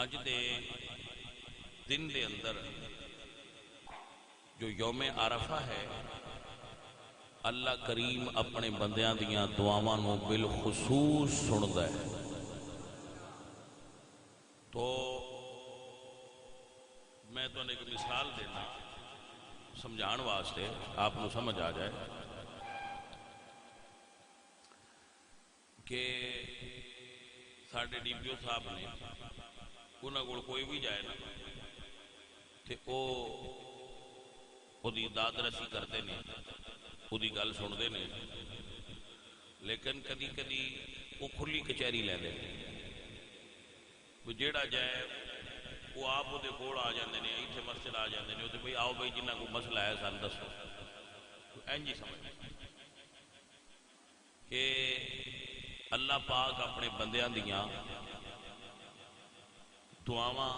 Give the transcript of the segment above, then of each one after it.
اج دے دن دے اندر جو یوم عرفہ ہے، اللہ کریم اپنے بندیاں دیاں دعاواں نو بالخصوص سندا ہے۔ تو میں تو ایک مثال دینا سمجھان واسطے، آپ کو سمجھ آ جائے کہ ساڈے ڈی پی او صاحب نے انہاں کول کوئی بھی جائے نا تے او دی داد رسی کرتے ہیں، او دی گل سنتے ہیں، لیکن کدی کدی وہ کھلی کچہری لے لیں، جیڑا جائے وہ آپ وہ کول آ جاندے نے، ایتھے مسجد آ جاندے نے، بھئی آؤ بھئی جنہاں کو مسئلہ ہے سان دسو، اینج سمجھ کہ اللہ پاک اپنے بندیاں دیاں دعاواں،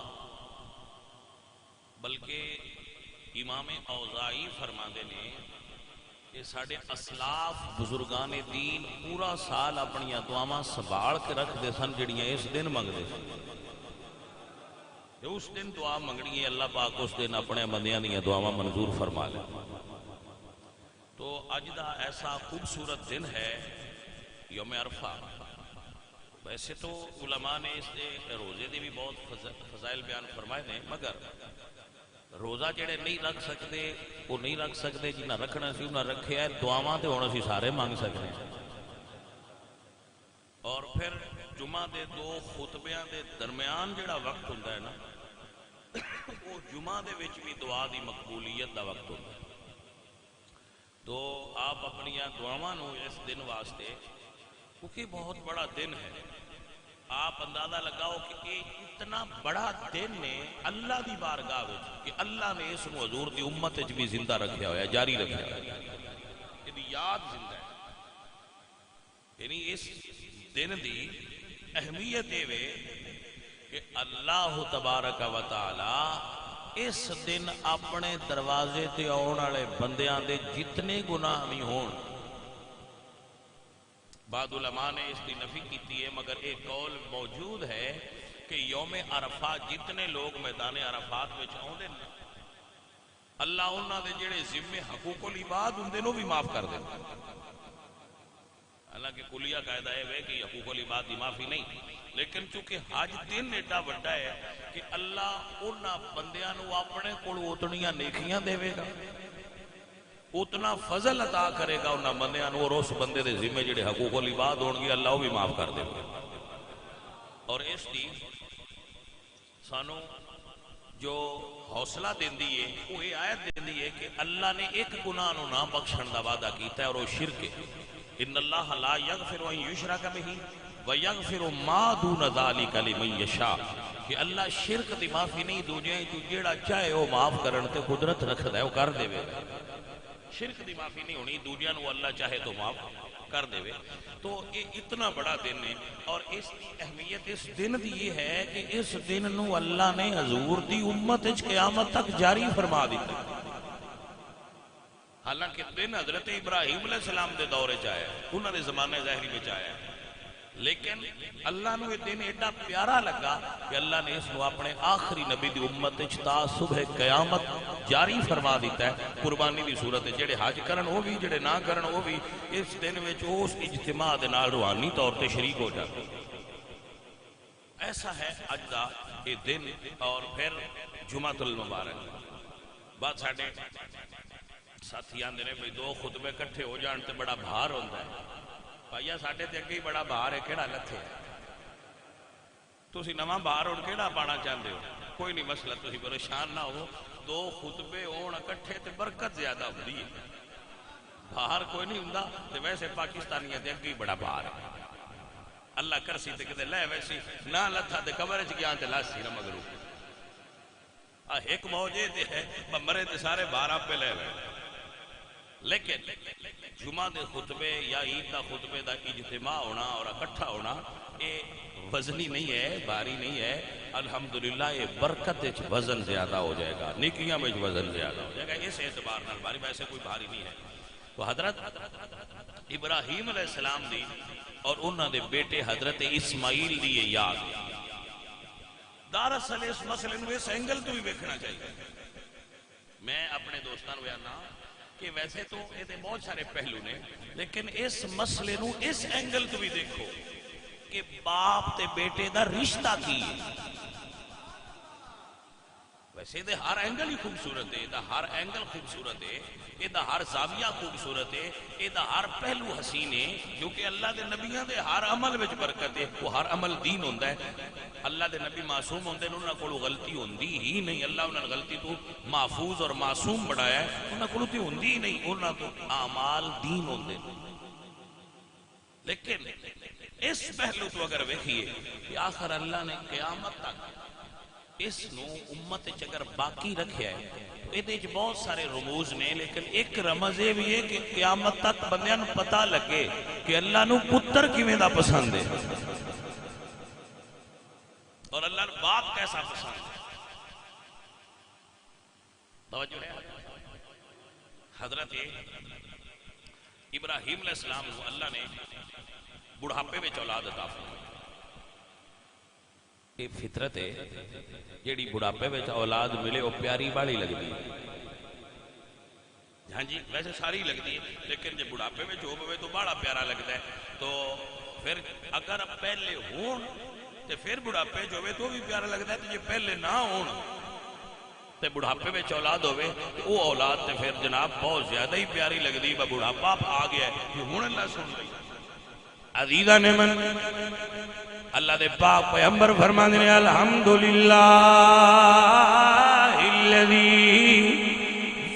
بلکہ امام اوزاعی فرماندے نے کہ ساڈے اسلاف بزرگان دین پورا سال اپنی دعاواں سنبھال کے رکھتے سن، جڑیاں اس دن منگتے سن۔ اس دن دعا منگنی ہے، اللہ پاک اس دن اپنے بندیاں دیاں دعاواں منظور فرما لے۔ تو اج دا ایسا خوبصورت دن ہے یوم عرفہ۔ ویسے تو علماء نے اس دے روزے دے بھی بہت فضائل بیان فرمائے نے، مگر روزہ جڑے نہیں رکھ سکتے وہ نہیں رکھ سکتے، جنہیں رکھنا سی انہیں رکھے ہے، دعاواں تے ہن اسی سارے مانگ سکتے ہیں۔ اور پھر جمعہ دے دو خطبیاں دے درمیان جڑا وقت ہوندا ہے نا، وہ جمعہ دے وچ بھی دعا دی مقبولیت دا وقت ہوندا ہے۔ تو آپ اپنی دعاواں نو اس دن واسطے، کیونکہ بہت بڑا دن ہے، آپ اندازہ لگاؤ کہ یہ اتنا بڑا دن نے اللہ دی بارگاہ وچ، کہ اللہ نے اس نو حضور دی امت وچ بھی زندہ رکھیا ہوا ہے، جاری رکھیا ہوا ہے، یہ یاد زندہ ہے۔ یعنی اس دن دی اہمیت یہ وے کہ اللہ تبارک و تعالی اس دن اپنے دروازے تے آن والے بندیاں دے جتنے گناہ بھی ہون، بعض علماء نے اس کی نفی کیتی ہے، مگر ایک قول موجود ہے کہ یوم عرفہ جتنے لوگ میدان عرفات میں آتے ہیں، اللہ انہاں دے جڑے ذمے حقوق العباد ہوندے نو بھی معاف کر دے۔ حالانکہ کلیہ قاعدہ ہے کہ حقوق العباد کی معافی نہیں، لیکن چونکہ حج دن ایڈا بڑا ہے کہ اللہ انہاں بندیاں نو اپنے کول اتنیاں نیکیاں دے گا، اتنا فضل عطا کرے گا انہاں بندیاں نو، اور اس بندے دے ذمہ جڑے حقوق العباد ہون گے اللہ وہ بھی معاف کر دے گا۔ اور اس دی سانو جو حوصلہ دیندی ہے وہ یہ آیت دیندی ہے کہ اللہ نے ایک گناہ نو نہ بخشن دا وعدہ کیتا ہے، اور وہ شرک ہے۔ ان اللہ لا یغفر ان یشرک بہ ویغفر ما دون ذلک لمن یشاء، کہ اللہ شرک دی معافی نہیں دنیا تو جیڑا چاہے وہ معاف کرن تے قدرت رکھدا ہے، وہ کر دے۔ شرک دی معافی نہیں ہونی، دنیا نو اللہ چاہے تو معاف کر دے۔ تو یہ اتنا بڑا دن ہے، اور اس کی اہمیت اس دن دی یہ ہے کہ اس دن نو اللہ نے حضور دی امت وچ قیامت تک جاری فرما دیتا ہے۔ حالانکہ دن حضرت ابراہیم علیہ السلام دے دورے چاہے، انہوں نے زمانے ظاہری میں چاہے، لیکن اللہ نو یہ دن ایڈا پیارا لگا کہ اللہ نے اس نو اپنے آخری نبی دی امت تا صبح قیامت جاری فرما دیتا ہے، قربانی دی صورت ہے۔ جڑے حج کرن وہ بھی، جڑے نہ کرن وہ بھی اس دن وچ اس اجتماع دے نال روحانی طور تے شریک ہو جاتے۔ ایسا ہے اج دا یہ دن۔ اور پھر جمعۃ المبارک، بات ساڈے ساتھی آندے نے بھئی دو خطبے کٹھے ہو جان تے بڑا بھار ہوندا ہے۔ بھائیا ساڈے تے اگے ہی بڑا بھار ہے، کیڑا لتھے تسی نواں بھار ہن کیڑا پانا چاہندے ہو؟ کوئی نہیں مسئلہ، تسی پریشان نہ ہو، دو خطبے ہون اکٹھے تے برکت زیادہ ہوندی ہے، بھار کوئی نہیں ہوندا۔ تے ویسے پاکستانیاں تے اگے ہی بڑا بھار ہے، اللہ کرسی تے کدے لے ویسی نہ لتھا تے قبر وچ گیا تے لاسی نہ مگرو۔ ایک موجے تے ہے مرے تے سارے بھار آپ پہ لے وے۔ لیکن جمعہ دے خطبے یا عید دا خطبے دا اجتماع ہونا اور اکٹھا ہونا یہ وزنی نہیں ہے، بھاری نہیں ہے۔ الحمدللہ یہ برکت وچ وزن زیادہ ہو جائے گا، نیکیاں وچ وزن زیادہ ہو جائے گا، اس اعتبار نال بھاری، ویسے کوئی بھاری نہیں ہے۔ تو حضرت ابراہیم علیہ السلام دی اور انہاں دے بیٹے حضرت اسماعیل دی یاد دراصل اس مسئلے نو اس اینگل تو بھی دیکھنا چاہیے. میں اپنے دوستان کو آنا کہ ویسے تو یہ بہت سارے پہلو نے لیکن اس مسئلے نو اس اینگل تو بھی دیکھو کہ باپ تے بیٹے دا رشتہ کی ہے. ویسے دے ہر اینگل ہی خوبصورت ہے, دا ہر اینگل خوبصورت ہے, یہ دا ہر زاویہ خوبصورت ہے, یہ دا ہر پہلو حسین ہے, کیونکہ اللہ دے نبیاں دے ہر عمل وچ برکت ہے. وہ ہر عمل دین ہوندہ ہے. اللہ دے نبی معصوم ہوندے نے, انہاں کولوں غلطی ہوندی ہی نہیں. اللہ انہاں غلطی تو محفوظ اور معصوم بڑھایا ہے, انہاں کولوں تے ہوندی ہی نہیں. انہاں تو اعمال دین ہوندے. لیکن اس پہلو تو اگر ویکھیے کہ آخر اللہ نے قیامت تک اس نو امت اگر باقی رکھیا ہے تو یہ بہت سارے رموز نے, لیکن ایک رمز یہ بھی ہے کہ قیامت تک بندیاں نو پتہ لگے کہ اللہ نو پتر کیویں دا پسند ہے اور اللہ نو باپ کیسا پسند ہے. توجہ ہے. حضرت ابراہیم علیہ السلام کو اللہ نے بڑھاپے میں اولاد عطا فرمائی. یہ فطرت ہے جیڑی بڑھاپے میں اولاد ملے وہ پیاری بالی لگتی ہے. ہاں جی ویسے ساری لگتی ہے, لیکن جب بڑھاپے میں جو ہوئے تو بڑا پیارا لگتا ہے. تو پھر اگر پہلے ہون تو پھر بڑھاپے جو ہوئے تو بھی پیارا لگتا ہے. تو یہ پہلے نہ ہون تو بڑھاپے میں اولاد ہوئے تو وہ اولاد تو پھر جناب بہت زیادہ ہی پیاری لگتی ہے. بڑھاپا آ گیا ہے کہ ہون اللہ سن رہی. عزیزہ نے من اللہ دے پاک پیغمبر فرمانے نے الحمدللہ الذی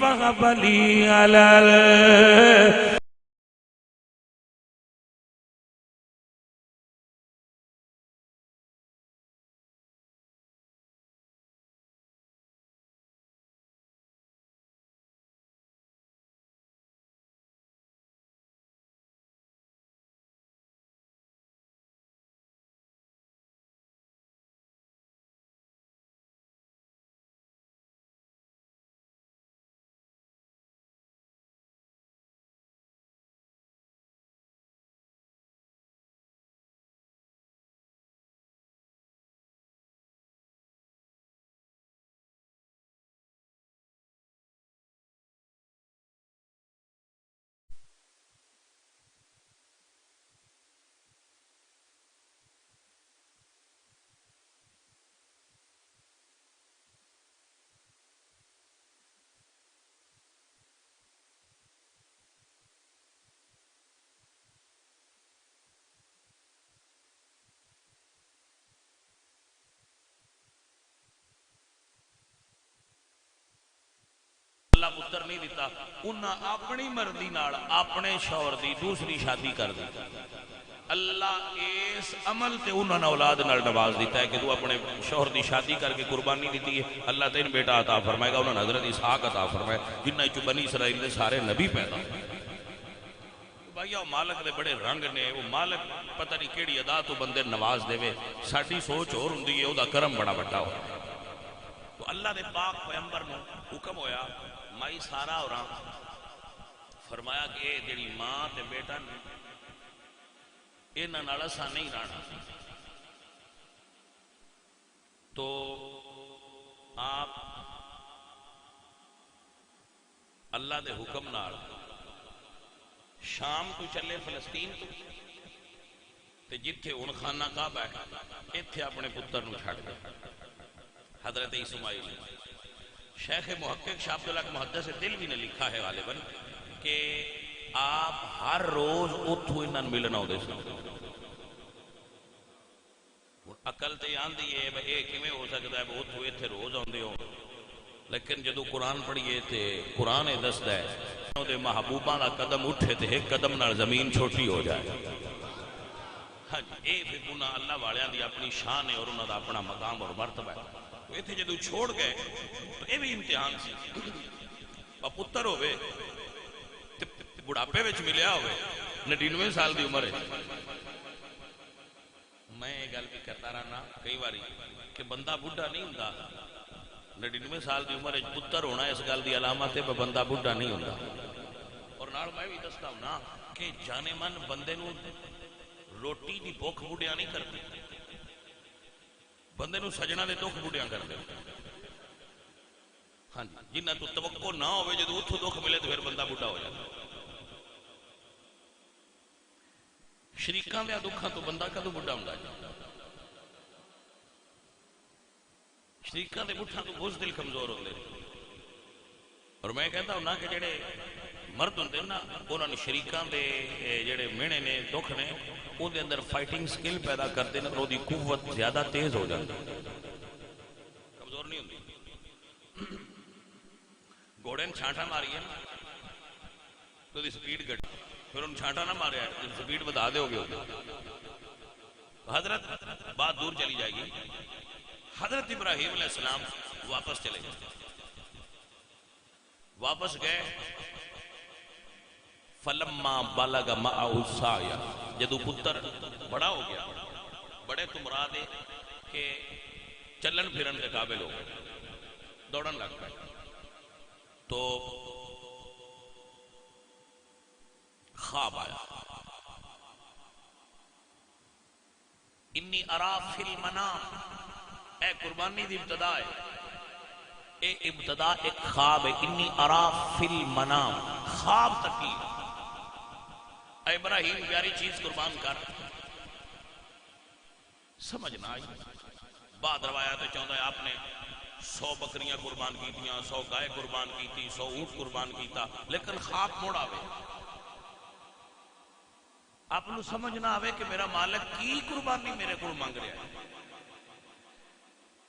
وهب لی علی اللہ پتر نہیں دیتا, انہاں اپنی مرضی نال اپنے شوہر دی دوسری شادی کر دی. اللہ اس عمل تے انہاں نے اولاد نال نواز دیتا ہے کہ تو اپنے شوہر دی شادی کر کے قربانی دیتی ہے. اللہ تین بیٹا عطا فرمائے گا. انہوں نے حضرت اسحاق عطا فرمائے جنہ چو بنی اسرائیل دے سارے نبی پیدا. بھائی وہ مالک دے بڑے رنگ نے, وہ مالک پتہ نہیں کیڑی ادا تو بندے نواز دے وے. ساڈی سوچ اور ہوندی ہے, او دا کرم بڑا بڑا ہو. تو اللہ دے پاک پیغمبر نے حکم ہویا مائی سارا اور فرمایا کہ اے جڑی ماں تے بیٹا نے انہاں نال اساں نہیں رہنا. تو آپ اللہ دے حکم نال شام کو چلے فلسطین تو تے جتھے ہن خانہ کعبہ ہے ایتھے اپنے پتر نو چھڈ گئے حضرت اسماعیل. شیخ محقق شاہ عبداللہ محدث دلوی نے لکھا ہے غالباً کہ آپ ہر روز اتھو انہاں ملنا ہوتے سن. عقل تے آندی ہے بھئی اے کیویں ہو سکتا ہے وہ اتھو ایتھے روز آندے ہو, لیکن جدو قرآن پڑھیے تے قرآن دستا ہے دے محبوباں دا قدم اٹھے تے ایک قدم نال زمین چھوٹی ہو جائے. ہاں جی اے پھر انہاں اللہ والیاں دی اپنی شان ہے اور انہاں دا اپنا مقام اور مرتبہ ہے. ایتھے جدو چھوڑ گئے تو اے بھی امتحان سی. پتر ہوئے بڑھاپے وچ ملیا ہوئے 99 سال دی عمر ہے. میں یہ گل بھی کرتا رہنا کئی باری کہ بندہ بڈھا نہیں ہوندا. 99 سال دی عمر پتر ہونا اس گل دی علامت ہے بندہ بڈھا نہیں ہوندا. اور نال میں بھی دستا ہوں نا کہ جانے من بندے نو روٹی دی بھوک بڈھیا نہیں کرتی. بندے نو سجنا دے دکھ بڑھیاں کر دے ہاں جی جنہ تو توقع نہ ہوئے جدو اتھو دکھ ملے تو پھر بندہ بڑھا ہو جاتا شریکاں دے دکھاں تو بندہ کدو بڑھا ہوندا جی شریکاں دے بٹھاں تو بوجھ دل کمزور ہوندے اور میں کہتا ہوں نا کہ جڑے مرد ہوندے نا انہاں نے شریکاں دے جڑے مینے نے دکھ نے او دے اندر فائٹنگ سکل پیدا کرتے ہیں اور دی قوت زیادہ تیز ہو جاتی کمزور نہیں ہوندی گھوڑے نے چھانٹا ماری ہے تو دی سپیڈ گھٹ پھر ان چھانٹا نہ ماریا سپیڈ بتا دے ہو گئے حضرت بات دور چلی جائے گی حضرت ابراہیم علیہ السلام واپس چلے گئے واپس گئے فلما بلغ معه السعی جدو پتر بڑا ہو گیا بڑے تو مراد ہے کہ چلن پھرن کے قابل ہو گئے دوڑن لگ گئے تو خواب آیا انی ارا فی المنام اے قربانی دی ابتدا ہے اے ابتدا ایک خواب ہے انی ارا فی المنام خواب تکی اے ابراہیم پیاری چیز قربان کر سمجھنا آئی بعد روایات چاہتا ہے آپ نے 100 بکریاں قربان کی تھی 100 گائے قربان کی تھی 100 اونٹ قربان کی تھا لیکن خواب موڑا ہوئے آپ نے سمجھنا آوے کہ میرا مالک کی قربانی میرے کو مانگ رہا ہے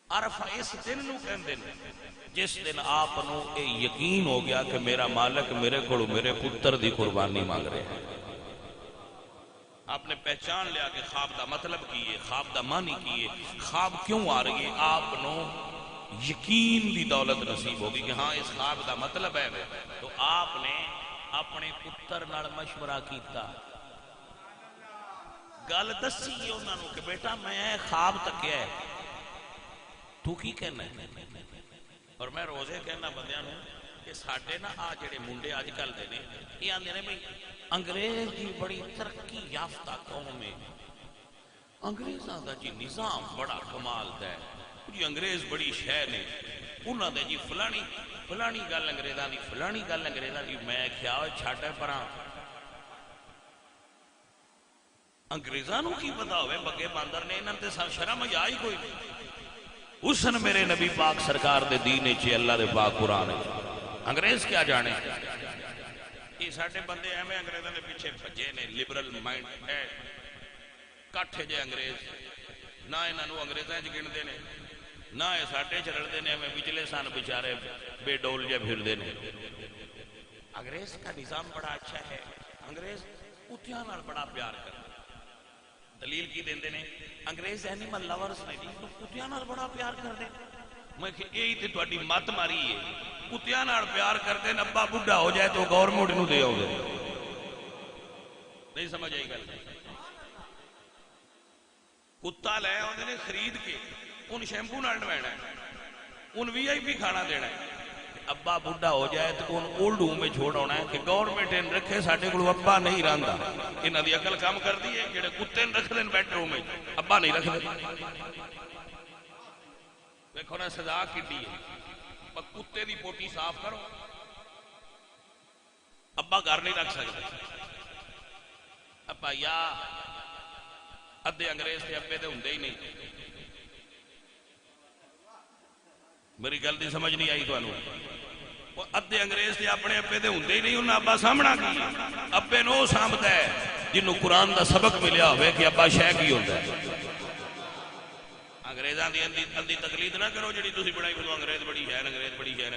عرفہ اس دن نو کہن دن جس دن آپ نو اے یقین ہو گیا کہ میرا مالک میرے کو میرے پتر دی قربانی مانگ رہے ہیں آپ نے پہچان لیا کہ خواب دا مطلب کیے خواب دا معنی کیے خواب کیوں آ رہی ہے آپ نو یقین دی دولت نصیب ہوگی کہ ہاں اس خواب دا مطلب ہے تو آپ نے اپنے پتر نال مشورہ کیتا گل دسی ہے انہوں نے کہ بیٹا میں خواب تکیا ہے تو کی کہنا ہے اور میں روزے کہنا بندیاں نوں کہ ساڈے نا آ جڑے منڈے اج کل دے نے یہ آندے نے بھئی انگریز دی بڑی ترقی یافتہ قوم ہے انگریزاں دا جی نظام بڑا کمال دا ہے جی انگریز بڑی شے نے انہاں دے جی فلانی گل انگریزاں دی فلانی گل انگریزاں دی میں خیال چھڈ پراں انگریزاں نوں کی پتا ہوئے بگے باندر نے انہاں تے شرم حیا ہی کوئی نہیں حسن میرے نبی پاک سرکار دے دین چے اللہ دے پاک قرآن انگریز کیا جانے یہ ساڈے بندے ایویں انگریزاں دے پیچھے بھجے نے لبرل مائنڈ ہے کٹھے جے انگریز نہ انہاں نوں انگریزاں چ گندے نے نہ اے ساڈے چ رلدے نے ایویں پچھلے سن بیچارے بے ڈول جے پھردے نے انگریز کا نظام بڑا اچھا ہے انگریز کتیاں نال بڑا پیار کرتے دلیل کی دیندے نے انگریز اینیمل لورز نے تو کتیاں نال بڑا پیار کر دے میں کہ یہی تے تہاڈی مت ماری ہے کتیاں نال پیار کرتے ہیں ابا بڈھا ہو جائے تو گورنمنٹ نوں دے آؤ دے نہیں سمجھ آئی گل کتا لے آؤندے نے خرید کے ان شیمپو نال نوینا ہے ان وی آئی پی کھانا دینا ہے ابا بڈھا ہو جائے تو ان اولڈ ہوم میں چھوڑ آنا ہے کہ گورنمنٹ ان رکھے ساڈے کول ابا نہیں رہندا انہاں دی عقل کام کردی ہے جڑے کتے رکھ دین بیڈ روم میں ابا نہیں رکھ دے دیکھو نا سزا کڈی ہے کتے دی پوٹی صاف کرو ابا گھر نہیں رکھ سکتے ابا یا ادھے انگریز تے ابے تے ہوندے ہی نہیں میری گل دی سمجھ نہیں آئی تانوں ادھے انگریز تے اپنے ابے تے ہوندے ہی نہیں انہاں ابا سامنا کی ابے نو سامدا ہے جنوں قرآن دا سبق ملیا ہوئے کہ ابا شے کی ہوندا ہے انگریزاں دی اندھی تقلید نہ کرو جڑی تسی بڑائی کرو انگریز بڑی ہے انگریز بڑی ہے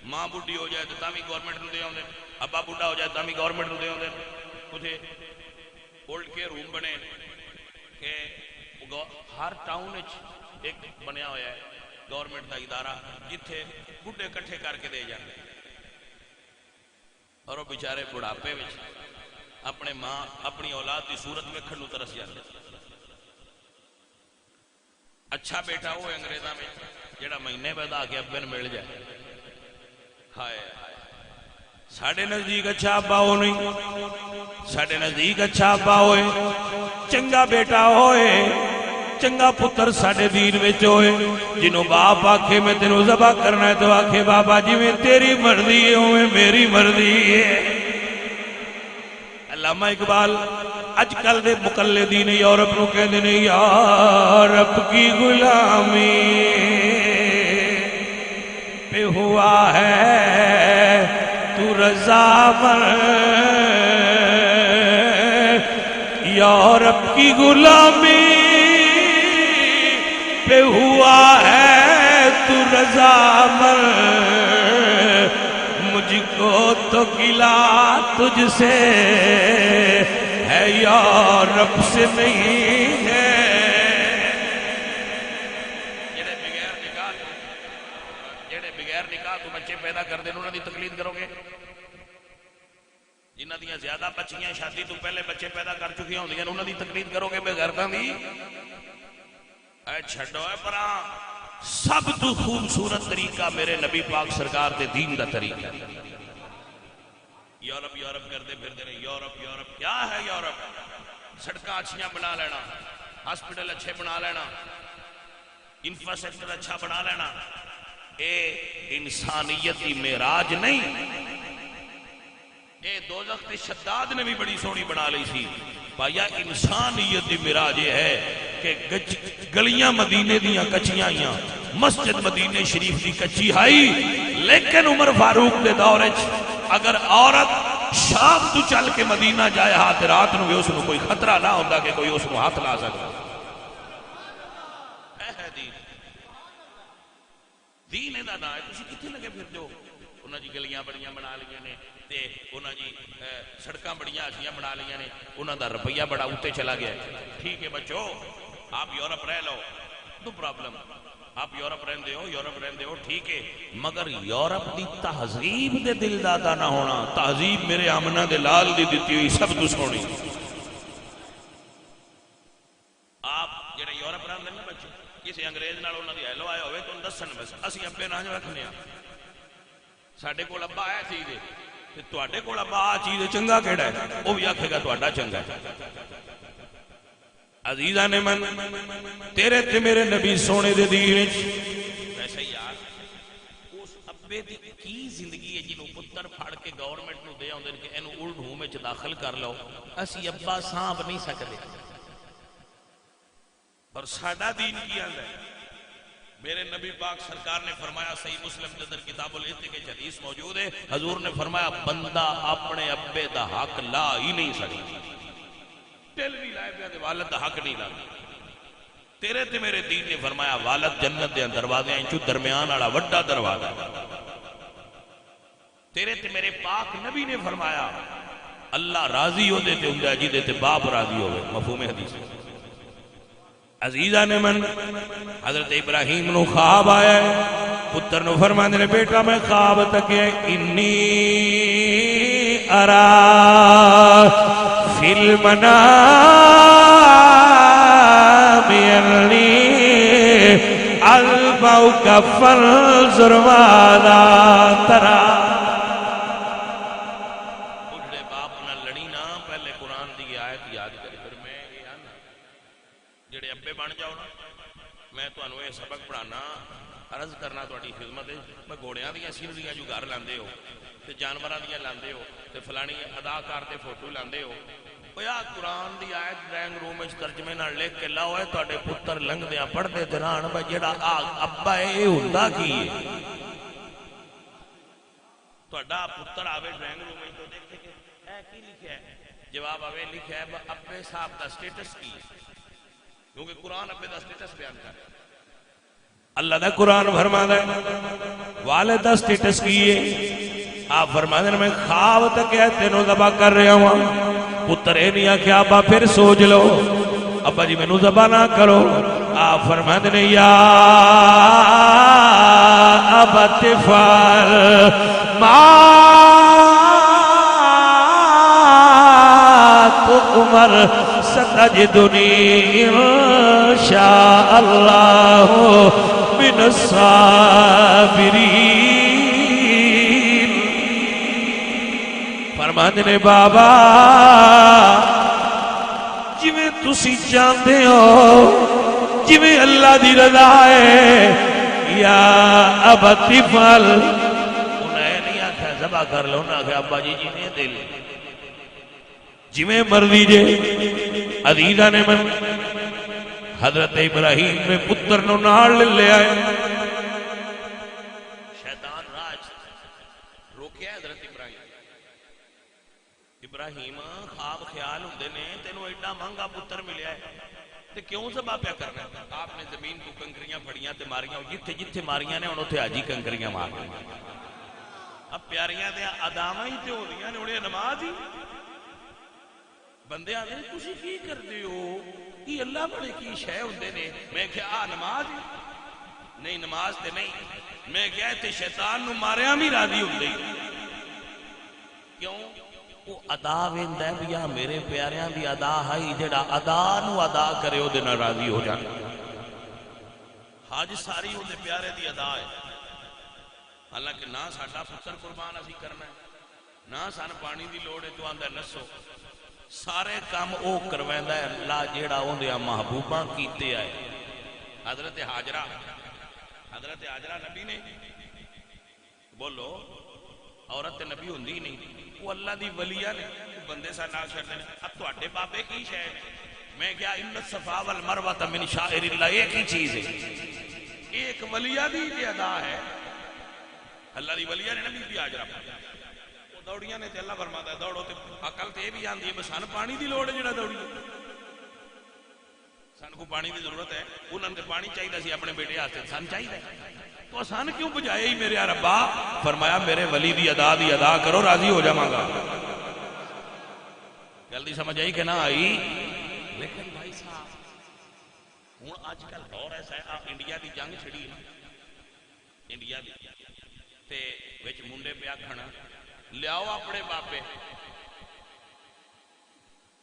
ماں بڈھی ہو جائے تو تاوی گورنمنٹ نوں دے آوندے ابا بڈھا ہو جائے تاوی گورنمنٹ نوں دے آوندے اوتھے اولڈ کیئر روم بنے کہ ہر ٹاؤن وچ ایک بنیا ہویا ہے گورنمنٹ دا ادارہ جتھے بڈھے کٹھے کر کے دے جاندے اور وہ بیچارے بڑھاپے وچ اپنے ماں اپنی اولاد دی صورت ویکھن نوں ترس جاندے اچھا بیٹا وہ انگریزاں میں جڑا مہینے بعد آ کے ابے نوں مل جائے ہائے ساڈے نزدیک اچھا ابا ہو نہیں ساڈے نزدیک اچھا ابا ہوئے چنگا بیٹا ہوئے چنگا پتر ساڈے دین وچ ہوئے جنوں باپ آکھے میں تینوں ذبح کرنا ہے تو آکھے بابا جی میں تیری مرضی ہے اوویں میری مرضی ہے۔ علامہ اقبال اج کل دے مقلدین یورپ نو کہندے نے یورپ کی غلامی پہ ہوا ہے تو رضامند، یورپ کی غلامی پہ ہوا ہے تو رضامند، مجھ کو تو گلا تجھ سے ہے یورپ سے نہیں ہے۔ جڑے بغیر نکاح تو بچے پیدا کر دیں انہوں نے تقلید کرو گے؟ جنہ دیا زیادہ بچیاں شادی تو پہلے بچے پیدا کر چکی ہوں انہوں نے تقلید کرو گے بغیرتاں دی؟ اے چھڈو اے پراں، سب تو خوبصورت طریقہ میرے نبی پاک سرکار دے دین دا طریقہ ہے۔ یورپ یورپ کرتے پھرتے رہے، یورپ یورپ کیا ہے یورپ؟ سڑکاں اچھیاں بنا لینا، ہاسپٹل اچھے بنا لینا، انفراسٹرکچر اچھا بنا لینا، اے انسانیت کی معراج نہیں۔ اے دوزخ تے شداد نے بھی بڑی سونی بنا لی سی، بھائی انسانیت کی معراج یہ ہے کہ گلیاں مدینے دیاں کچیاں آئیاں، مسجد مدینے شریف دی کچی آئی، لیکن عمر فاروق دے دور اگر عورت شام تو چل کے مدینہ جائے ہاتھ رات نو اس نو کوئی خطرہ نہ ہوتا کہ کوئی اس نو ہاتھ لا سکتا۔ دین دا نا ہے، تسی کتنے لگے پھر جو انہاں جی گلیاں بڑیاں بنا لیاں نے تے انہاں جی سڑکاں بڑیاں اچھیاں بنا لیاں نے، انہاں دا روپیہ بڑا اوتے چلا گیا ہے۔ ٹھیک ہے بچو، آپ یورپ رہ لو، نو پرابلم، آپ یورپ رہندے ہو، یورپ رہندے ہو ٹھیک ہے، مگر یورپ دی تہذیب دے دل دادا نہ ہونا۔ تہذیب میرے آمنہ دے لال دی دیتی ہوئی سب تو سونی۔ آپ جڑے یورپ رہندے نا بچے، کسی انگریز نال انہاں دی ہیلو آئے ہوئے تو دسن بس اسی ابے نہ رکھنے ہاں، ساڈے کول ابا ہے چیز تے تواڈے کول ابا آ چیز چنگا کیڑا ہے، وہ بھی آکھے گا تواڈا چنگا ہے۔ عزیزان من تیرے تے میرے نبی سونے دے دین وچ ویسے یار اس ابے دی کی زندگی ہے جنوں پتر پھڑ کے گورنمنٹ نو دے اوندے کہ اینو اولڈ ہوم وچ داخل کر لو، اسی ابا سانپ نہیں سکدے۔ اور ساڈا دین کی آندا ہے، میرے نبی پاک سرکار نے فرمایا، صحیح مسلم کے اندر کتاب العتق کے حدیث موجود ہے، حضور نے فرمایا بندہ اپنے ابے دا حق لا ہی نہیں سکتا، دل بھی لائے پیا تے والد دا حق نہیں لا۔ تیرے تے میرے دین نے فرمایا والد جنت دے دروازے ہیں، چو درمیان والا وڈا دروازہ ہے۔ تیرے تے میرے پاک نبی نے فرمایا اللہ راضی ہو دے تے ہوندا جی دے تے باپ راضی ہوئے، مفہوم حدیث۔ عزیزان من حضرت ابراہیم نو خواب آیا ہے، پتر نو فرمانے نے بیٹا میں خواب تک ہے، انی ارا فی المنام انی البوک فانظر ماذا ترى۔ بڑھڑے باپ نہ لڑی نا، پہلے قرآن دی آیت یاد کری، پھر میں یہ آنا جڑے ابے بن جاؤ نا، میں تانوں یہ سبق پڑھانا، عرض کرنا تہاڈی خدمت ہے، میں گھوڑیاں دیاں سینریاں جو گھر لاندے ہو تے جانوراں دیاں لاندے ہو تے فلانی اداکار دے فوٹو لاندے ہو، اویا قرآن دی آیت ڈرائنگ روم وچ ترجمے نال لکھ کے لاؤ، اے تہاڈے پتر لنگدیاں پڑھدے تے رہن بھئی جڑا ابا ہے اے ہوندا کی ہے؟ تہاڈا پتر آوے ڈرائنگ روم وچ تو دیکھے کہ اے کی لکھیا ہے، جواب آوے لکھیا ہے ابے صاحب دا سٹیٹس کی ہے، کیونکہ قرآن ابے دا سٹیٹس بیان کر رہا ہے۔ اللہ دا قرآن فرماتا ہے والد دا سٹیٹس کی ہے، آپ فرماتے ہیں میں خواب تک ہے تینوں ذبح کر رہا ہوں، پتر اے نہیں آکھیا ابا پھر سوچ لو، ابا جی مینوں ذبح نہ کرو، آپ فرماتے ہیں یا ابت فعل ما تؤمر ستجدنی انشاء اللہ من الصابرین۔ فرماتے نے بابا جی میں تسی جانتے ہو جویں اللہ دی رضا ہے یا ابت افعل، انہیں نہیں آکھیا ذبح کر لو، انہیں آکھیا ابا جی جی دل جویں مرضی جے۔ عزیزاں نے من حضرت ابراہیم نے پتر نو نال لے لیا ہے، شیطان راج روکیا حضرت ابراہیم خواب خیال ہوندے نے تینوں ایڈا مہنگا پتر ملیا ہے تے کیوں ذبح پیا کرنا ہے؟ آپ نے زمین کو کنکریاں پھڑیاں تے ماریاں، جتھے جتھے ماریاں نے ہن اوتھے حاجی کنکریاں مار دیں۔ اب پیاریاں دے اداواں ہی تے ہوندیاں نے، ہن نماز ہی بندے آدھے تسی کی کردے ہو، یہ اللہ بڑے کی شے ہوندے نے؟ میں کہ آ نماز ہی نہیں، نماز تے نہیں، میں کہا تے شیطان نو ماریا بھی راضی ہوندے ہی کیوں؟ وہ ادا ویندا ہے بیا میرے پیاریاں دی ادا ہے، جڑا ادا نو ادا کرے او دے نال راضی ہو جانا۔ حج ساری او دے پیارے دی ادا ہے، حالانکہ نہ ساڈا پتر قربان اسی کرنا ہے، نہ سان پانی دی لوڑ ہے، تو آندا نسو، سارے کام او کرویندا ہے اللہ جیڑا اوندے محبوباں کیتے آئے۔ حضرت حاجرہ نبی نے بولو عورت نبی ہوندی ہی نہیں، وہ اللہ دی ولیہ نے، بندے سا نہ کرتے ہیں۔ اب تواڈے بابے کی شے نے؟ میں کیا ان الصفا والمروہ من شعائر اللہ، ایک ہی چیز ہے، ایک ولیہ دی ادا ہے، اللہ دی ولیہ نے نبی بھی حاجرہ وہ دوڑیاں نے تے اللہ فرماتا ہے دوڑو، تے عقل تے بھی آندی ہے بس سن پانی دی لوڑ ہے جڑا دوڑی، سن کو پانی دی ضرورت ہے، انہوں نے پانی چاہیے سی اپنے بیٹے واسطے، سن چاہیے تو سن کیوں بجائے ہی میرے ربا؟ فرمایا میرے ولی دی ادا کرو، راضی ہو جاواں گا۔ جلدی سمجھ آئی کہ نہ آئی؟ لیکن بھائی صاحب ہوں آج کل دور ایسا ہے، آپ انڈیا دی جنگ چھڑی ہے، انڈیا دی تے وچ منڈے پہ آکھن لیاؤ اپنے بابے،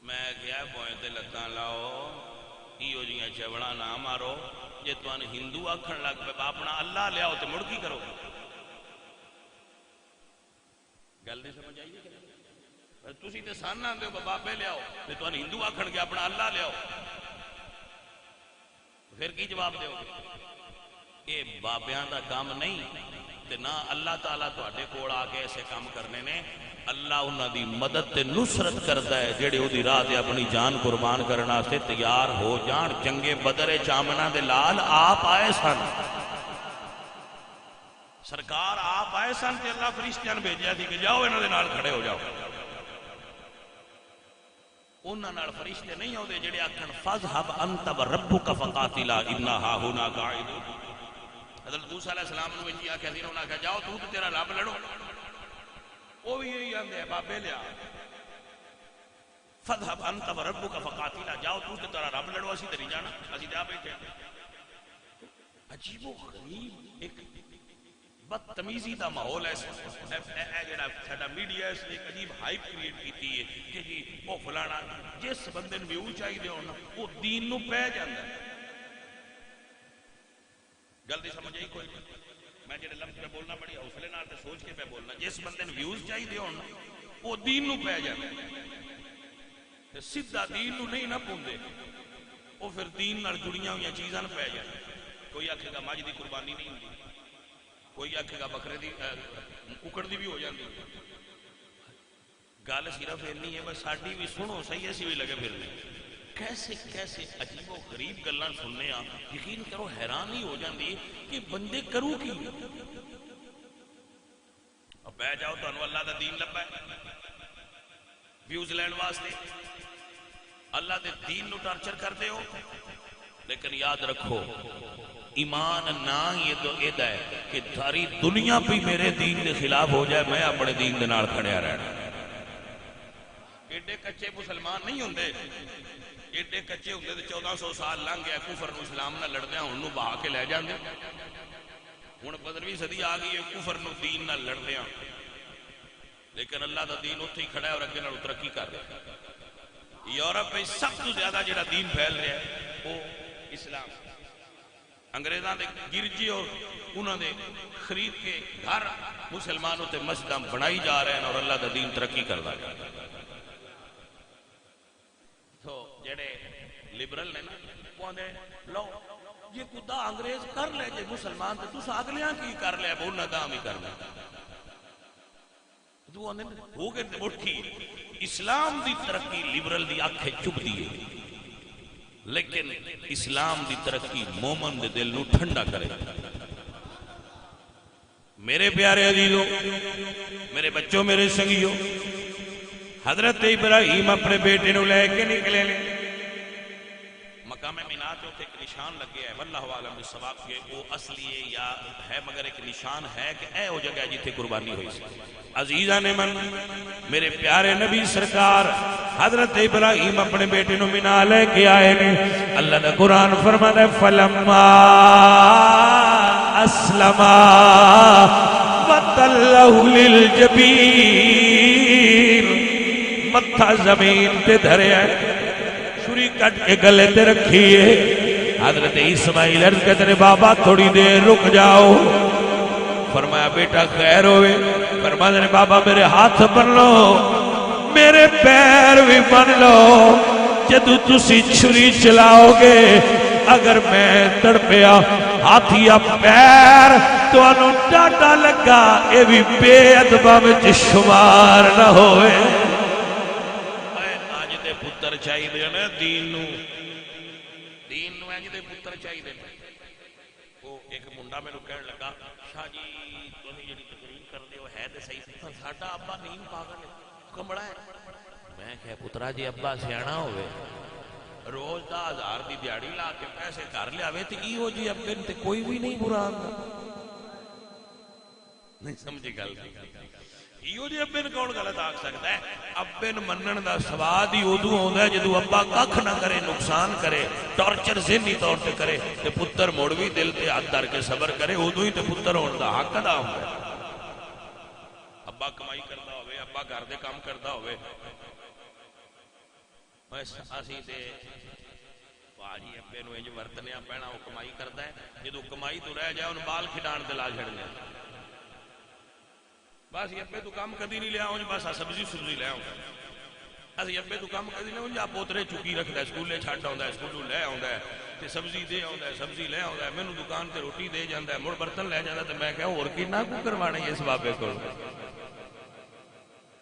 میں گیا بوئے تے لتاں لاؤ، ایو جیاں چوڑا نہ مارو، جے تُہاں ہندو آکھن لگ پے اپنا اللہ لیاؤ تے مڑ کی کرو؟ گل نہیں سمجھ آئی ہے؟ تسی تے سن آندے ہو بابے لیاؤ، تے تُہاں ہندو آکھن گے اپنا اللہ لیاؤ، پھر کی جواب دیو گے؟ یہ بابیاں دا کام نہیں، تے نہ اللہ تعالیٰ تواڈے کول آ کے ایسے کام کرنے نے۔ اللہ انہاں دی مدد تے نصرت کردا ہے جڑے او دی راہ تے اپنی جان قربان کرنے واسطے تیار ہو جان۔ جنگے بدر چامنا دے لال آپ آئے سن، سرکار آپ آئے سن تے اللہ فرشتیاں نے بھیجیا سی کہ جاؤ انہاں دے نال کھڑے ہو جاؤ۔ انہاں نال فرشتے نہیں ہوندے جڑے آکھن فذهب انت وربک فقاتلا انا ھاہنا قاعدون۔ حضرت موسیٰ علیہ السلام نے انجی آکھیا سی، انہوں نے کہا جاؤ تو تیرا رب لڑو، وہ بھی یہی آندے ہیں بابے لیا فذهب انت وربک فقاتلا، جاؤ تو تیرا رب لڑو، اسی تے نہیں جانا، اسی تے آ بیٹھے۔ عجیب و غریب ایک بدتمیزی دا ماحول ہے، جڑا ساڈا میڈیا اس نے ایک عجیب ہائپ کریٹ کیتی ہے کہ جی وہ فلانا، جس بندے نوں ویو چاہیے ہونا وہ دین نو پہ جاندا ہے۔ جلدی سمجھ آئی کوئی؟ میں جڑے لفظ پہ بولنا بڑی حوصلے نال تے سوچ کے پہ بولنا، جس بندے نوں ویوز چاہیے ہونا وہ دین نو پہ جاندا ہے، تے سیدھا دین نو نہیں نہ پوندے، وہ پھر دین نال جڑیاں ہوئی چیزاں نو پہ جاندے۔ کوئی آکھے گا مجھ دی قربانی نہیں ہوندی، کوئی آکھے گا بکرے دی ککڑ دی بھی ہو جاندی۔ گل صرف اینی ہے بس ساڈی بھی سنو صحیح، ایسی بھی لگے پھرنے کیسے کیسے عجیب و غریب گلاں سننے آ، یقین کرو حیران ہی ہو جاندی کہ بندے کرو کی۔ اب بہ جاؤ تانوں اللہ دا دین لبا ہے ویوز لین واسطے، اللہ دے دین نو ٹارچر کردے ہو، لیکن یاد رکھو ایمان نہ یہ ہے کہ ساری دنیا بھی میرے دین کے خلاف ہو جائے، میں اپنے دین دے نال کھڑیا رہنا۔ ایڈے کچے مسلمان نہیں ہوندے، ایڈے کچے ہوندے تے 1400 سال لنگ گیا کفر نو اسلام نہ لڑدے ہن نو بہا کے لے جاندے۔ ہن 15ویں صدی آ گئی ہے کفر نو دین نہ لڑدے ہاں، لیکن اللہ دا دین اوتھے ہی کھڑا ہے اور اگے نال ترقی کر رہا ہے۔ یورپ میں سب تو زیادہ جڑا دین پھیل رہا ہے وہ اسلام، انگریزاں دے گرجے اور انہوں نے خرید کے گھر مسلمانوں تے مسجداں بنائی جا رہے ہیں اور اللہ دا دین ترقی کر رہا ہے۔ تو جڑے لبرل نے نا وہ آندے لو یہ خدا انگریز کر لے جے مسلمان تے تساں اگلیاں کی کر لے بونا کام ہی کر لے تو ہو گئے مٹھی اسلام دی ترقی لبرل دی آنکھیں چپ دیئے لیکن اسلام دی ترقی مومن دے دل نو ٹھنڈا کرے میرے پیارے عزیزوں میرے بچوں میرے سنگیوں حضرت ابراہیم اپنے بیٹے نو لے کے نکلے لے مقام مینات جو ایک نشان لگے ہے واللہ عالم بالصواب کہ وہ اصلی یا ہے مگر ایک نشان ہے کہ اے وہ جگہ جتھے قربانی ہوئی سی عزیزہ نے من میرے پیارے نبی سرکار حضرت ابراہیم اپنے بیٹے نو منا لے کے آئے نے اللہ نے قرآن فرماتا ہے فلما اسلما وتلہ للجبین متھا زمین تے دھرے آئے چھری کٹ کے گلے تے رکھیے حضرت اسماعیل عرض کہتے ہیں بابا تھوڑی دیر رک جاؤ فرمایا بیٹا خیر ہوئے فرمایا نے بابا میرے ہاتھ بن لو میرے پیر بھی بن لو جدو تسی چھری چلاؤ گے اگر میں تڑپیا ہاتھ یا پیر تو انہوں ڈاٹا لگا اے بھی بے ادبہ میں شمار نہ ہوئے آج دے پتر چاہی دے نا دین نو آج دے پتر چاہی دے وہ ایک منڈا میں کہنے لگا شاہ جی تو نہیں جنی تقریر کر دے وہ ہے دے صحیح پر ساڑھا ابا نہیں پاگل ہے کمڑا ہے میں کہے پترہ جی ابا سیانا ہوئے روز 10,000 دی دیاڑی لا کے پیسے کر لیا ہوئے تو ایو جی اب بن تے کوئی بھی نہیں برا آنگا نہیں سمجھے گل ایو جی اب بن کون غلط آگ سکتا ہے اب بن منن دا سواد ہی ادو ہوندہ ہے جدو ابا ککھ نہ کرے نقصان کرے ٹارچر ذہنی طور تے کرے تے پتر موڑوی دل تے ہاتھ در کے صبر کرے ادو ہی تے پتر ہوندہ حق ادا ہوندہ ہے ابا کمائی کرتا ہوئے ابا گھر دے کام کرتا ہوئے اسی تے باجی ابے نو انج ورتنیا پینا وہ کمائی کرتا ہے جدو کمائی تو رہ جائے ان بال کھڈان تے لا چھڑنے بس یہ ابے تو کام کدی نہیں لیا ہوں بس سبزی لے آؤں اسی ابے تو کام کدی نہیں ہوں جا پوترے چکی رکھتا ہے سکولے چھڈ آوندا ہے سکولوں لے آوندا ہے تے سبزی دے آوندا ہے سبزی لے آوندا ہے مینوں دکان تے روٹی دے جاندا ہے مڑ برتن لے جاندا تے میں کہا اور کنا کو کروانا اس بابے کول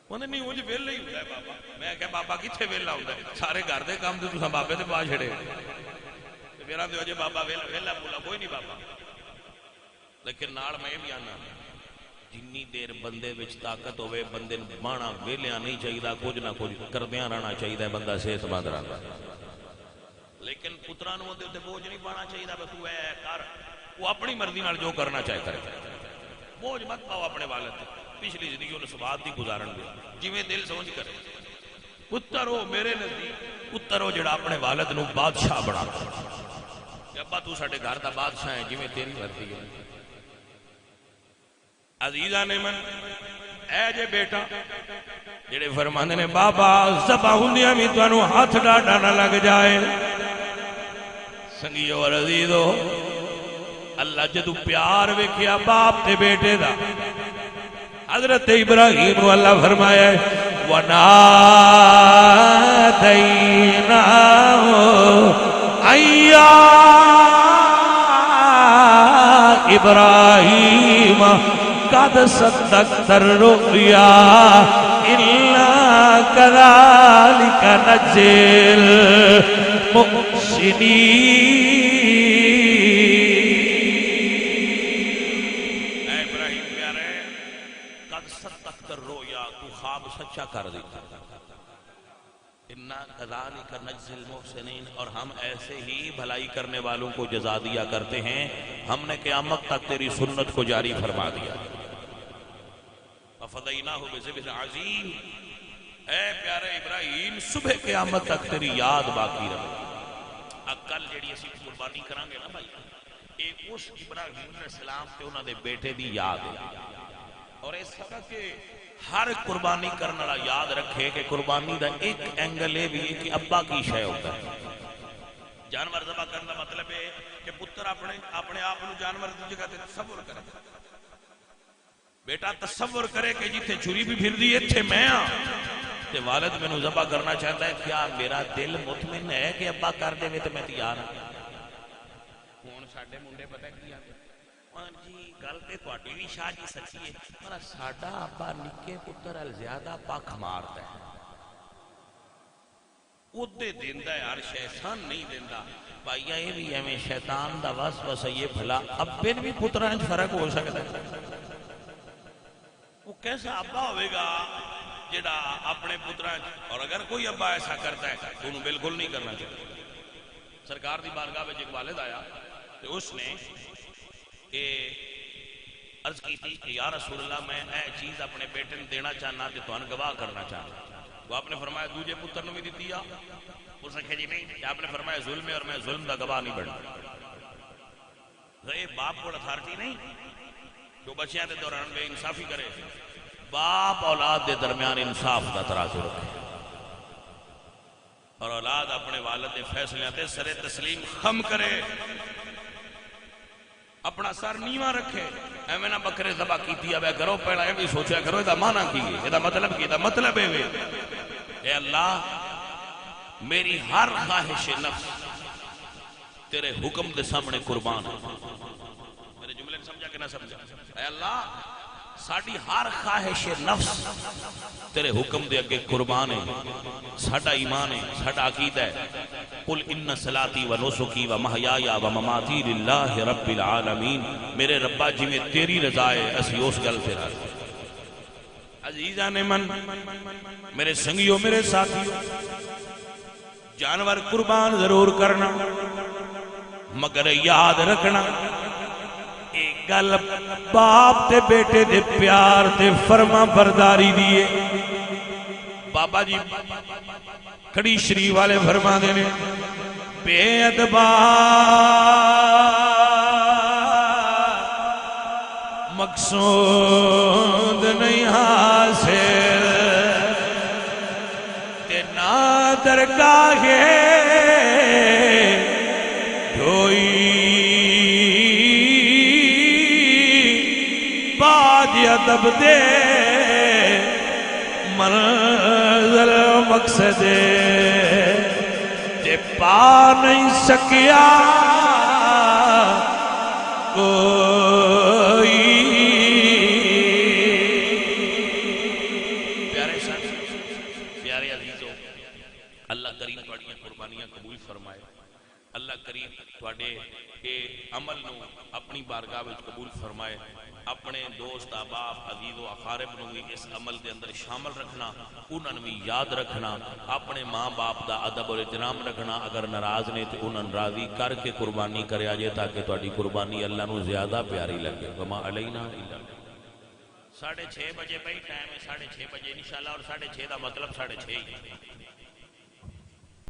انہیں نہیں مجھے ویل نہیں ہوتا ہے بابا میں کہا بابا کتھے ویل ہوتا ہے سارے گھر دے کام تے تساں بابے تے پا چھڑے میرا تے وجہ بابا ویلا بولا کوئی نہیں بابا لیکن نال میں بھی آنا جنی دیر بندے وچ طاقت ہوئے بندے بانا ویلیاں نہیں چاہیے کچھ نہ کچھ کردیاں رہنا چاہیے بندہ صحت مند رہنا لیکن پتراں نوں دے تے بوجھ نہیں پانا چاہیے بس تو اے کر وہ اپنی مرضی نال جو کرنا چاہے کرے بوجھ مت پاؤ اپنے والد تے پچھلی زندگی انہوں سواد دی گزارن دے جی میں دل سمجھ کرے پتر ہو میرے نزدیک پتر ہو جڑا اپنے والد نو بادشاہ بنا کہ ابا تو ساڈے گھر دا بادشاہ ہے جی میں تیری مرضی ہے عزیزہ نے من اے جے بیٹا جڑے فرماندے نے بابا ذبح ہوندیاں وی تانوں ہاتھ ڈاڈا نہ لگ جائے سنگیو اور عزیزو اللہ جدو پیار ویکھیا باپ تے بیٹے دا حضرت ابراہیم کو اللہ فرمایا ہے وَنَادَيْنَاهُ أَيَّا إِبْرَاهِيمَ قَدْ صَدَّقْتَ الرُّؤْيَا إِنَّا كَذَلِكَ نَجْزِي الْمُحْسِنِينَ اے ابراہیم پیارے قد صدقت الرؤیا تو خواب سچا کر دیتا اِنَّا كَذَلِكَ نَجْزِي الْمُحْسِنِينَ اور ہم ایسے ہی بھلائی کرنے والوں کو جزا دیا کرتے ہیں ہم نے قیامت تک تیری سنت کو جاری فرما دیا وَفَدَيْنَاهُ بِذِبْحٍ عَظِيمٍ اے پیارے ابراہیم صبح قیامت تک تیری یاد باقی رہے اکل جیڑی اسی قربانی کرانگے نا بھائی ایک اس ابراہیم علیہ السلام کے انہوں نے بیٹے دی یاد ہے اور اس طرح کہ ہر قربانی کرنا یاد رکھے کہ قربانی دا ایک اینگل ہے بھی کہ ابا کی شے ہوتا ہے جانور ذبح کرنا مطلب ہے کہ پتر اپنے آپ کو جانور دی جگہ تے تصور کرے بیٹا تصور کرے کہ جتھے چھری بھی پھر دی ایتھے میں ہاں تے والد میں نو ذبح کرنا چاہتا ہے کیا میرا دل مطمئن ہے کہ ابا کر دے میں تے میں تیار ہوں ساڈے منڈے پتہ کی آتے جی گل تے تہاڈی بھی شاہ جی سچی ہے پر ساڈا ابا نکے پتر ال زیادہ پکھ ماردا ہے اودے دیندا ہے ہر شے سان نہیں دیندا بھائیا یہ بھی ایویں شیطان دا وسوسہ یہ بھلا ابے بھی پتراں وچ فرق ہو سکدا ہے وہ کیسا ابا ہوئے گا جڑا اپنے پتراں اور اگر کوئی ابا ایسا کرتا ہے تو انہوں بالکل نہیں کرنا چاہیے سرکار دی بارگاہ وچ ایک والد آیا تو اس نے عرض کی تھی کہ یا رسول اللہ میں اے چیز اپنے بیٹے نے دینا چاہنا تو تمہیں گواہ کرنا چاہنا وہ آپ نے فرمایا دوجے پتر نے بھی دیتی ہے اس نے کہا جی نہیں آپ نے فرمایا ظلم ہے اور میں ظلم دا گواہ نہیں بننا باپ کو اتھارٹی نہیں جو بچیاں دے دوران بے انصافی کرے باپ اولاد دے درمیان انصاف دا ترازو رکھے اور اولاد اپنے والد دے فیصلے تے سر تسلیم خم کرے اپنا سر نیواں رکھے ایویں نہ بکرے ذبح کیتی ہے کرو پہلا یہ بھی سوچا کرو یہ معنی کی ہے یہ مطلب کی ہے مطلب ہے اے اللہ میری ہر خواہش نفس تیرے حکم دے سامنے قربان ہے میرے جملے نے سمجھا کہ نہ سمجھا اے اللہ ساڑی ہر خواہش نفس تیرے حکم دے اگے قربان ہے ساڑا ایمان ہے ساڑا عقیدہ ہے قل ان صلاتی و نسکی و محیایا و مماتی للہ رب العالمین میرے ربا جی میں تیری رضا ہے اسی اس گل سے راضی عزیزان من میرے سنگیوں میرے ساتھیوں جانور قربان ضرور کرنا مگر یاد رکھنا ایک گل باپ تے بیٹے دے پیار تے فرما برداری دیئے بابا جی کھڑی شریف والے فرما دینے بے ادبا مقصود نہیں حاصل تے نا درگاہ ڈھوئی باد ادب دے منزل مقصد تے پا نہیں سکیا کوئی پیارے ساتھ پیارے عزیزوں اللہ کریم تواڈیاں قربانیاں قبول فرمائے اللہ کریم تواڈے اے عمل نو اپنی بارگاہ وچ قبول فرمائے اپنے دوست احباب عزیز و اقارب نو بھی اس عمل دے اندر شامل رکھنا انہاں بھی یاد رکھنا اپنے ماں باپ دا ادب اور احترام رکھنا اگر ناراض نے تو انہاں راضی کر کے قربانی کریا جے تاکہ تہاڈی قربانی اللہ نو زیادہ پیاری لگے وما علینا الا 6:30 بجے بھائی ٹائم ہے 6:30 بجے انشاءاللہ اور 6:30 دا مطلب 6:30 ہی